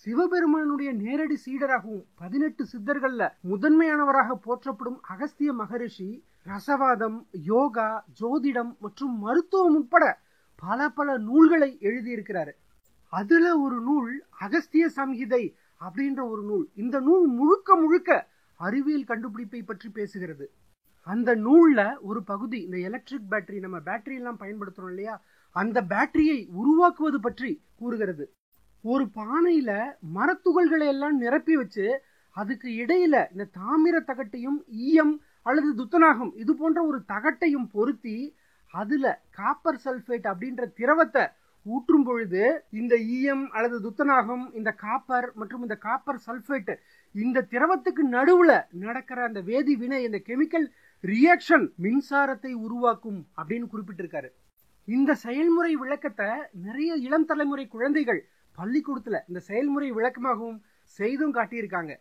சிவபெருமானுடைய நேரடி சீடராகவும் 18 சித்தர்கள்ல முதன்மையானவராக போற்றப்படும் அகஸ்திய மகரிஷி ரசவாதம், யோகா, ஜோதிடம் மற்றும் மருத்துவம் உட்பட பல பல நூல்களை எழுதியிருக்கிறாரு. அதுல ஒரு நூல் அகஸ்திய சம்ஹிதை அப்படின்ற ஒரு நூல். இந்த நூல் முழுக்க முழுக்க அறிவியல் கண்டுபிடிப்பை பற்றி பேசுகிறது. அந்த நூல்ல ஒரு பகுதி இந்த எலக்ட்ரிக் பேட்டரி, நம்ம பேட்டரி எல்லாம் பயன்படுத்துறோம் இல்லையா, அந்த பேட்டரியை உருவாக்குவது பற்றி கூறுகிறது. ஒரு பானையில மரத்துகள்களை எல்லாம் நிரப்பி வச்சு அதுக்கு இடையில இந்த தாமிர தகட்டையும் ஈயம் அல்லது துத்தநாகம் இது போன்ற ஒரு தகட்டையும் பொருத்தி அதுல காப்பர் சல்பேட் அப்படின்ற திரவத்தை ஊற்றும் பொழுது இந்த ஈயம் அல்லது துத்தநாகம், இந்த காப்பர் மற்றும் இந்த காப்பர் சல்பேட் இந்த திரவத்துக்கு நடுவுல நடக்கிற அந்த வேதி வினை, இந்த கெமிக்கல் ரியாக்ஷன் மின்சாரத்தை உருவாக்கும் அப்படின்னு குறிப்பிட்டிருக்காரு. இந்த செயல்முறை விளக்கத்தை நிறைய இளம் தலைமுறை குழந்தைகள் பள்ளிக்கூடத்துல இந்த செயல்முறை விளக்கமாகவும் செய்தும் காட்டியிருக்காங்க.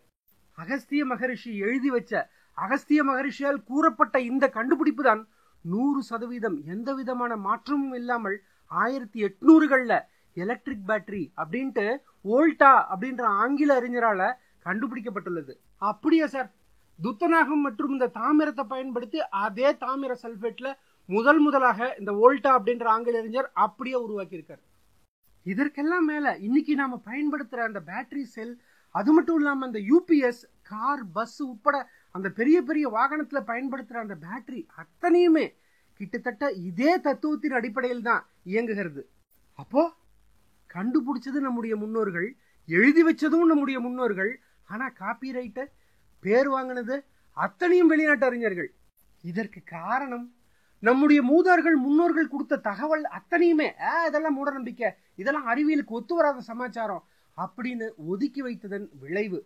அகஸ்திய மகரிஷி எழுதி வச்ச, அகஸ்திய மகரிஷியால் கூறப்பட்ட இந்த கண்டுபிடிப்பு தான் 100% எந்த விதமான மாற்றமும் இல்லாமல் 1800கள்ல எலக்ட்ரிக் பேட்டரி அப்படின்ட்டு வோல்டா அப்படின்ற ஆங்கில அறிஞரால கண்டுபிடிக்கப்பட்டுள்ளது. அப்படியே சார், துத்தநாகம் மற்றும் இந்த தாமிரத்தை பயன்படுத்தி அதே தாமிர சல்பேட்ல முதலாக இந்த வோல்டா அப்படின்ற ஆங்கில அறிஞர் அப்படியே உருவாக்கி இருக்காரு. இதற்கெல்லாம் மேல இன்னைக்கு நாம பயன்படுத்துற அந்த பேட்டரி செல், அது மட்டும் இல்லாம அந்த யூபிஎஸ், கார், பஸ் உட்பட அந்த பெரிய பெரிய வாகனத்துல பயன்படுத்துற அந்த பேட்டரி அத்தனையுமே கிட்டத்தட்ட இதே தத்துவத்தின் அடிப்படையில் தான் இயங்குகிறது. அப்போ கண்டுபிடிச்சது நம்முடைய முன்னோர்கள், எழுதி வச்சதும் நம்முடைய முன்னோர்கள், ஆனா காப்பிரைட் பேர் வாங்கினது அத்தனையும் வெளிநாட்டு அறிஞர்கள். இதற்கு காரணம் நம்முடைய மூதார்கள் முன்னோர்கள் கொடுத்த தகவல் அத்தனையுமே இதெல்லாம் மூட நம்பிக்கை, இதெல்லாம் அறிவியலுக்கு ஒத்து வராத சமாச்சாரம் அப்படின்னு ஒதுக்கி வைத்ததன் விளைவு.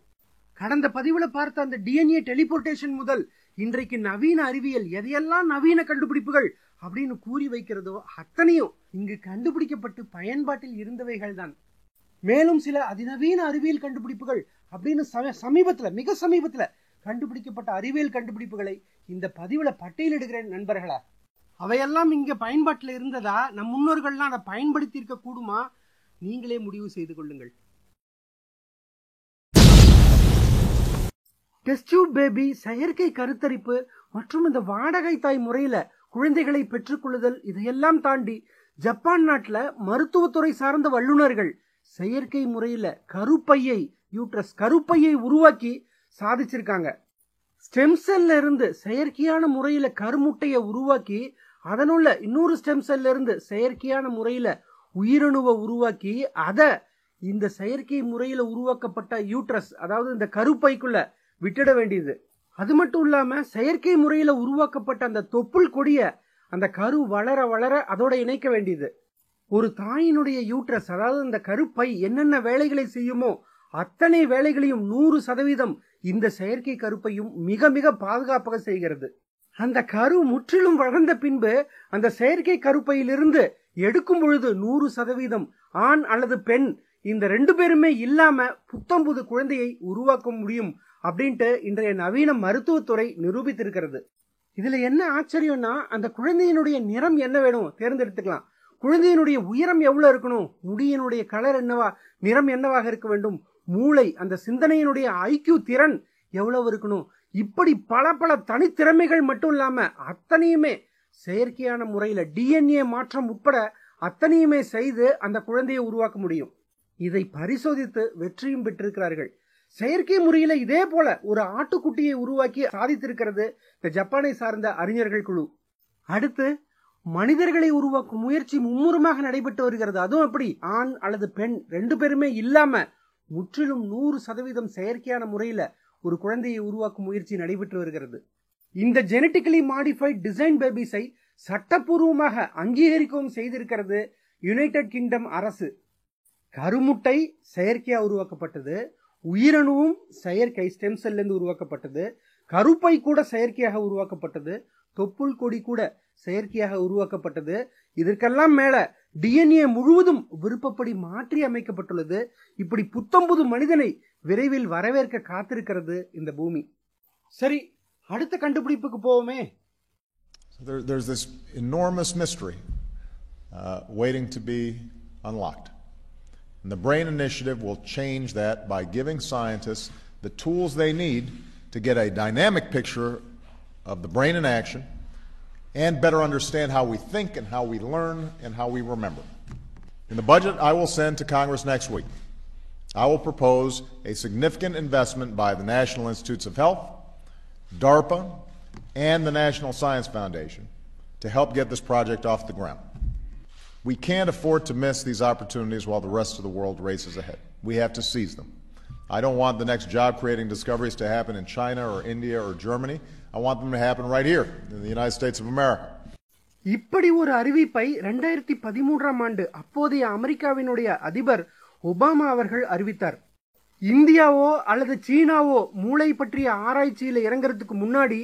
கடந்த பதிவுல பார்த்த அந்த டிஎன்ஏ டெலிபோர்டேஷன் முதல் இன்றைக்கு நவீன அறிவியல் எதையெல்லாம் நவீன கண்டுபிடிப்புகள் அப்படின்னு கூறி வைக்கிறதோ அத்தனையும் இங்கு கண்டுபிடிக்கப்பட்டு பயன்பாட்டில் இருந்தவைகள் தான். மேலும் சில அதிநவீன அறிவியல் கண்டுபிடிப்புகள் அப்படின்னு மிக சமீபத்துல கண்டுபிடிக்கப்பட்ட அறிவியல் கண்டுபிடிப்புகளை இந்த பதிவுல பட்டியலிடுகிறேன் நண்பர்களா. அவையெல்லாம் இங்க பயன்பாட்டில் இருந்ததா, நம் முன்னோர்கள்லாம் அதை பயன்படுத்தி இருக்க கூடுமா, நீங்களே முடிவு செய்து கொள்ளுங்கள். டெஸ்ட் டியூப் பேபி, செயற்கை கருத்தரிப்பு மற்றும் இந்த வாடகை தாய் முறையில குழந்தைகளை பெற்றுக்கொள்ளுதல், இதையெல்லாம் தாண்டி ஜப்பான் நாட்டுல மருத்துவத்துறை சார்ந்த வல்லுநர்கள் செயற்கை முறையில கருப்பையை உருவாக்கி சாதிச்சிருக்காங்க. ஸ்டெம் செல்ல இருந்து செயற்கையான முறையில கருமுட்டையை உருவாக்கி அதனுள்ள இன்னொரு ஸ்டெம் செல்ல இருந்து செயற்கையான முறையில உயிரணுவை உருவாக்கி அத இந்த செயற்கை முறையில உருவாக்கப்பட்ட யூட்ரஸ், அதாவது இந்த கருப்பைக்குள்ள விட்டுட வேண்டியது. அது மட்டும் இல்லாம செயற்கை முறையில உருவாக்கப்பட்ட அந்த தொப்புள் கொடிய அந்த கரு வளர வளர அதோட இணைக்க வேண்டியது. ஒரு தாயினுடைய யூட்ரஸ், அதாவது இந்த கருப்பை என்னென்ன வேலைகளை செய்யுமோ அத்தனை வேலைகளையும் 100% இந்த செயற்கை கருப்பையும் மிக மிக பாதுகாப்பாக செய்கிறது. அந்த கரு முற்றிலும் வளர்ந்த பின்பு அந்த செயற்கை கருப்பையிலிருந்து எடுக்கும் பொழுது 100% ஆண் அல்லது பெண் இந்த 2 பேருமே இல்லாம புத்தம்புது குழந்தையை உருவாக்க முடியும் அப்படின்ட்டு இன்றைய நவீன மருத்துவத்துறை நிரூபித்திருக்கிறது. இதுல என்ன ஆச்சரியம்னா, அந்த குழந்தையினுடைய நிறம் என்ன வேணும் தேர்ந்தெடுத்துக்கலாம். குழந்தையினுடைய உயரம் எவ்வளவு இருக்கணும், முடியினுடைய கலர் நிறம் என்னவாக இருக்க வேண்டும், மூளை அந்த சிந்தனையினுடைய ஐக்கியூ திறன் எவ்வளவு இருக்கணும், இப்படி பல பல தனித்திறமைகள் மட்டும் இல்லாம அத்தனையுமே செயற்கையான முறையில டிஎன்ஏ மாற்றம் உட்பட அத்தனையுமே செய்து அந்த குழந்தையை உருவாக்க முடியும். இதை பரிசோதித்து வெற்றியும் பெற்றிருக்கிறார்கள். செயற்கை முறையில இதே போல ஒரு ஆட்டுக்குட்டியை உருவாக்கி சாதித்திருக்கிறது இந்த ஜப்பானை சார்ந்த அறிஞர்கள் குழு. அடுத்து மனிதர்களை உருவாக்கும் முயற்சி மும்முரமாக நடைபெற்று வருகிறது. அதுவும் எப்படி, ஆண் அல்லது பெண் 2 பேருமே இல்லாம முற்றிலும் 100% செயற்கையான முறையில ஒரு குழந்தையை உருவாக்கும் முயற்சி நடைபெற்று வருகிறது. இந்த ஜெனட்டிக்கலி மாடிஃபைட் டிசைன் பேபிஸை சட்டப்பூர்வமாக அங்கீகரிக்கவும் செய்திருக்கிறது யுனைடெட் கிங்டம் அரசு. கருமுட்டை செயற்கையா உருவாக்கப்பட்டது, உயிரணுவும் செயற்கை ஸ்டெம் செல்ல இருந்து உருவாக்கப்பட்டது, கருப்பை கூட செயற்கையாக உருவாக்கப்பட்டது, தொப்புள் கொடி கூட செயற்கையாக உருவாக்கப்பட்டது. இதற்கெல்லாம் மேல டிஎன்ஏ முழுவதும் விருப்பப்படி மாற்றி அமைக்கப்பட்டுள்ளது. இப்படி புத்தம்புது மனிதனை விரைவில் வரவேற்க காத்திருக்கிறது இந்த பூமி. சரி, அடுத்த கண்டுபிடிப்புக்கு போவோமே. There's this enormous mystery waiting to be unlocked. And the BRAIN initiative will change that by giving scientists the tools they need to get a dynamic picture of the brain in action and better understand how we think and how we learn and how we remember. In the budget I will send to Congress next week, I will propose a significant investment by the National Institutes of Health, DARPA, and the National Science Foundation to help get this project off the ground. We can't afford to miss these opportunities while the rest of the world races ahead. We have to seize them. I don't want the next job-creating discoveries to happen in China or India or Germany. I want them to happen right here in the United States of America. இப்படி ஒரு அறிவிப்பை 2013ஆம் ஆண்டு அப்போதைய அமெரிக்காவினுடைய அதிபர் Obama அவர்கள் அறிவித்தார். இந்தியாவோ அல்லது சீனாவோ மூளை பற்றிய ஆராய்ச்சியில் இறங்குறதுக்கு முன்னாடி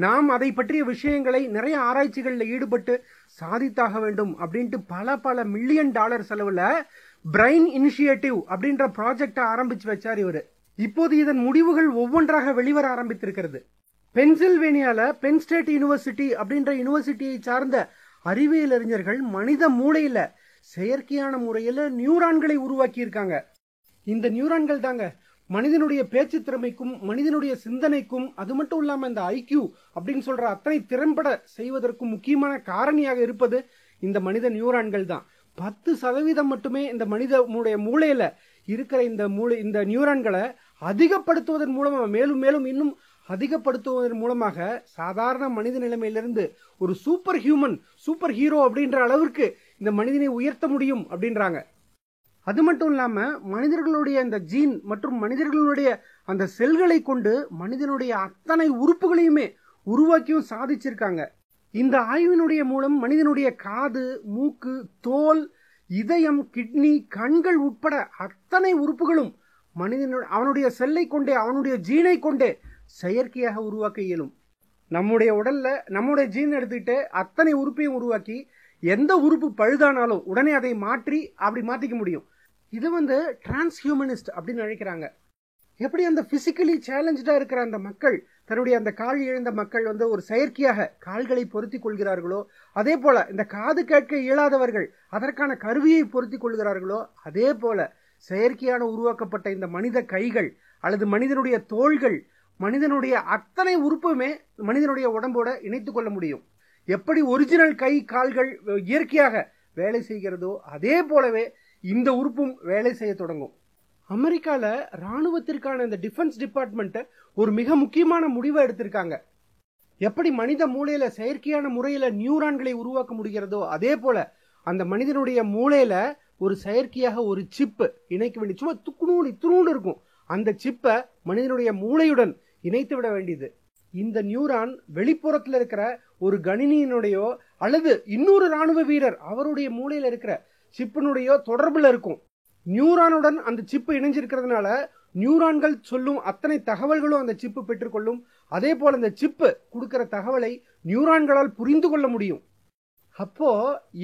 நாம் அதை பற்றிய விஷயங்களை நிறைய ஆராய்ச்சிகளில் ஈடுபட்டு சாதித்தாக வேண்டும் அப்படின்ட்டு பல மில்லியன் டாலர் செலவுல பிரைன் இனிஷியேட்டிவ் அப்படின்ற ப்ராஜெக்டை ஆரம்பிச்சு வச்சார் இவர். இப்போது இதன் முடிவுகள் ஒவ்வொன்றாக வெளிவர ஆரம்பித்திருக்கிறது. பென்சில்வேனியால பென் ஸ்டேட் யூனிவர்சிட்டி அப்படின்ற யூனிவர்சிட்டியை சார்ந்த அறிவியல் அறிஞர்கள் மனித மூளையில செயற்கையான முறையில நியூரான்களை உருவாக்கி இருக்காங்க. இந்த நியூரான்கள் தாங்க மனிதனுடைய பேச்சு திறமைக்கும் மனிதனுடைய சிந்தனைக்கும் அது மட்டும் இல்லாம இந்த ஐக்யூ அப்படின்னு சொல்ற அத்தனை திறம்பட செய்வதற்கும் முக்கியமான காரணியாக இருப்பது இந்த மனித நியூரான்கள் தான். 10% மட்டுமே இந்த மனித மூளையில இருக்கிற இந்த நியூரான்களை அதிகப்படுத்துவதன் மூலமா மேலும் மேலும் இன்னும் அதிகப்படுத்துவதன் மூலமாக சாதாரண மனித நிலைமையிலிருந்து ஒரு சூப்பர் ஹீரோ அப்படின்ற அளவிற்கு இந்த மனிதனை உயர்த்த முடியும் அப்படின்றாங்க. அது மட்டும் இல்லாம மனிதர்களுடைய இந்த ஜீன் மற்றும் மனிதர்களுடைய அந்த செல்களை கொண்டு மனிதனுடைய அத்தனை உறுப்புகளையுமே உருவாக்கியும் சாதிச்சிருக்காங்க. இந்த ஆய்வினுடைய மூலம் மனிதனுடைய காது, மூக்கு, தோல், இதயம், கிட்னி, கண்கள் உட்பட அத்தனை உறுப்புகளும் அவனுடைய செல்லை கொண்டே அவனுடைய ஜீனை கொண்டே செயற்கையாக உருவாக்க இயலும். நம்முடைய உடல்ல நம்முடைய ஜீன் எடுத்துக்கிட்டு அத்தனை உறுப்பையும் உருவாக்கி எந்த உறுப்பு பழுதானாலும் உடனே அதை மாத்திக்க முடியும். இது டிரான்ஸ்ஹியூமனிஸ்ட் அப்படின்னு அழைக்கிறாங்க. எப்படி அந்த பிசிக்கலி சேலஞ்சா இருக்கிற அந்த மக்கள் தன்னுடைய அந்த கால் இழந்த மக்கள் ஒரு செயற்கையாக கால்களை பொருத்தி கொள்கிறார்களோ, அதே போல இந்த காது கேட்க இயலாதவர்கள் அதற்கான கருவியை பொருத்தி கொள்கிறார்களோ, அதே போல செயற்கையான உருவாக்கப்பட்ட இந்த மனித கைகள் அல்லது மனிதனுடைய தோள்கள், மனிதனுடைய அத்தனை உறுப்புமே மனிதனுடைய உடம்போட இணைத்துக் கொள்ள முடியும். எப்படி ஒரிஜினல் கை கால்கள் இயற்கையாக வேலை செய்கிறதோ அதே போலவே இந்த உறுப்பும் வேலை செய்ய தொடங்கும். அமெரிக்கால ராணுவத்திற்கான இந்த டிஃபென்ஸ் டிபார்ட்மெண்ட் ஒரு மிக முக்கியமான முடிவை எடுத்திருக்காங்க. எப்படி மனித மூளையில செயற்கையான முறையில நியூரான்களை உருவாக்க முடிகிறதோ அதே போல அந்த மனிதனுடைய மூளையில ஒரு செயற்கையாக ஒரு சிப்பு இணைக்க வேண்டிய, சும்மா துக்குனூண்டு இருக்கும் அந்த சிப்பை மனிதனுடைய மூளையுடன் இணைத்து விட வேண்டியது. இந்த நியூரான் வெளிப்புறத்தில் இருக்கிற ஒரு கணினியினுடையோ அல்லது இன்னொரு ராணுவ வீரர் அவருடைய மூளையில இருக்கிற சிப்பினுடைய தொடர்புல இருக்கும். நியூரானுடன் அந்த சிப்பு இணைஞ்சிருக்கிறதுனால நியூரான்கள் சொல்லும் அத்தனை தகவல்களும் அந்த சிப்பு பெற்றுக்கொள்ளும். அதே போல அந்த சிப்பு கொடுக்கிற தகவலை நியூரான்களால் புரிந்து கொள்ள முடியும். அப்போ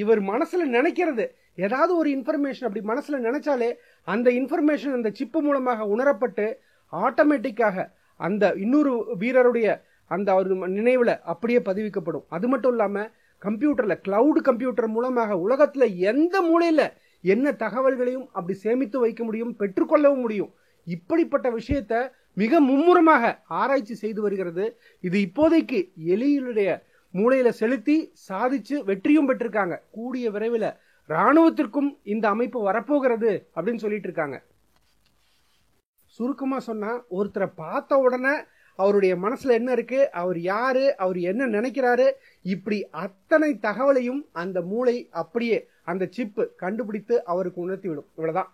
இவர் மனசுல நினைக்கிறது ஏதாவது ஒரு இன்ஃபர்மேஷன் அப்படி மனசுல நினைச்சாலே அந்த இன்ஃபர்மேஷன் அந்த சிப்பு மூலமாக உணரப்பட்டு ஆட்டோமேட்டிக்காக அந்த இன்னொரு வீரருடைய அந்த நினைவுல அப்படியே பதிவிக்கப்படும். அது மட்டும் இல்லாம கம்ப்யூட்டர்ல கிளவுட் கம்ப்யூட்டர் மூலமாக உலகத்துல எந்த மூலையில என்ன தகவல்களையும் அப்படி சேமித்து வைக்க முடியும், பெற்றுக்கொள்ளவும் முடியும். இப்படிப்பட்ட விஷயத்தை மிக மும்முரமாக ஆராய்ச்சி செய்து வருகிறது. இது இப்போதைக்கு எலியுடைய மூளையில செலுத்தி சாதிச்சு வெற்றியும் பெற்றிருக்காங்க. கூடிய விரைவில் ராணுவத்திற்கும் இந்த அமைப்பு வரப்போகிறது அப்படின்னு சொல்லிட்டு இருக்காங்க. சுருக்கமா சொன்னா ஒருத்தரை பார்த்த உடனே அவருடைய மனசுல என்ன இருக்கு, அவர் யாரு, அவர் என்ன நினைக்கிறாரு, இப்படி அத்தனை தகவலையும் அந்த மூளை அப்படியே அந்த சிப்பு கண்டுபிடித்து அவருக்கு உணர்த்தி விடும். இவ்வளவுதான்.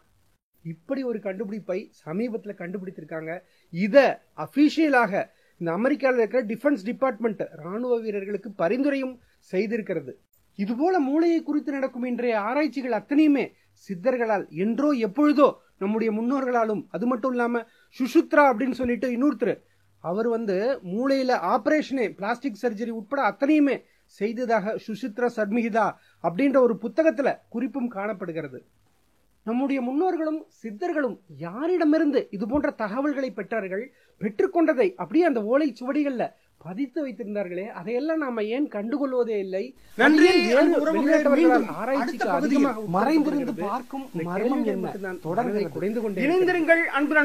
இப்படி ஒரு கண்டுபிடிப்பை சமீபத்தில் கண்டுபிடித்திருக்காங்க. இத அபிஷியலாக இந்த அமெரிக்காவில் இருக்கிற டிஃபென்ஸ் டிபார்ட்மெண்ட் ராணுவ வீரர்களுக்கு பரிந்துரையும் செய்திருக்கிறது. இதுபோல மூளையை குறித்து நடக்கும் இன்றைய ஆராய்ச்சிகள் அத்தனையுமே சித்தர்களால் என்றோ எப்பொழுதோ நம்முடைய முன்னோர்களாலும், அது மட்டும் இல்லாம சுஷுத்ரா அப்படின்னு சொல்லிட்டு இன்னொருத்தர் அவர் மூளையில ஆபரேஷனே பிளாஸ்டிக் சர்ஜரி உட்பட அத்தனையுமே செய்ததாக சுஷித்ரா சர்மிகிதா அப்படின்ற ஒரு புத்தகத்துல குறிப்பும் காணப்படுகிறது. நம்முடைய முன்னோர்களும் சித்தர்களும் யாரிடமிருந்து இது போன்ற தகவல்களை பெற்றார்கள், பெற்றுக்கொண்டதை அப்படியே அந்த ஓலை சுவடிகள்ல பதித்து வைத்திருந்தார்களே அதையெல்லாம் நாம ஏன் கண்டுகொள்வதே இல்லை? நன்றி. ஆராய்ச்சிக்கு அதிகமாக மறைந்திருந்து பார்க்கும் மர்மம் என்ன? தொடர்ந்து குறைந்து கொண்டே இணைந்திருங்கள் அன்பு